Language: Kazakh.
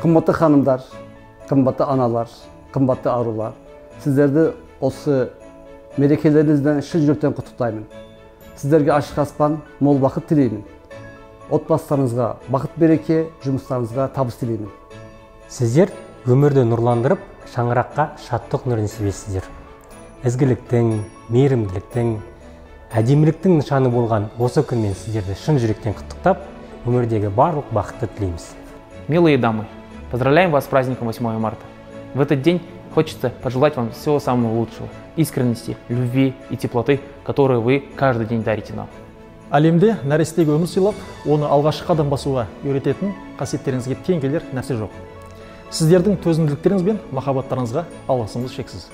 Қымбатты ханымдар, қымбатты аналар, қымбатты арулар, сіздерді осы мерекелеріңізден шын жүректен құттықтаймын. Сіздерге ашық аспан, мол бақыт тілеймін. Отбасыларыңызға бақыт береке, жұмыстарыңызға табыс тілеймін. Сіздер өмірді нұрландырып, шаңыраққа шаттық нұрын себесіздер. Ізгіліктің, мейірімділіктің, әдеміліктің нышаны болған осы күнмен сіздерді шын жүректен құттықтап, өмірдегі барлық бақытты тілейміз. Милые дамы, поздравляем вас с праздником 8 марта. В этот день хочется пожелать вам всего самого лучшего, искренности, любви и теплоты, которые вы каждый день дарите нам. Әлемде нәрестеге өмір сыйлап, оны алғашқы қадам басуға үйрететін қасиеттеріңізге тең келер нәрсе жоқ. Сіздердің төзімділіктеріңіз бен махаббаттарыңызға алғысымыз шексіз.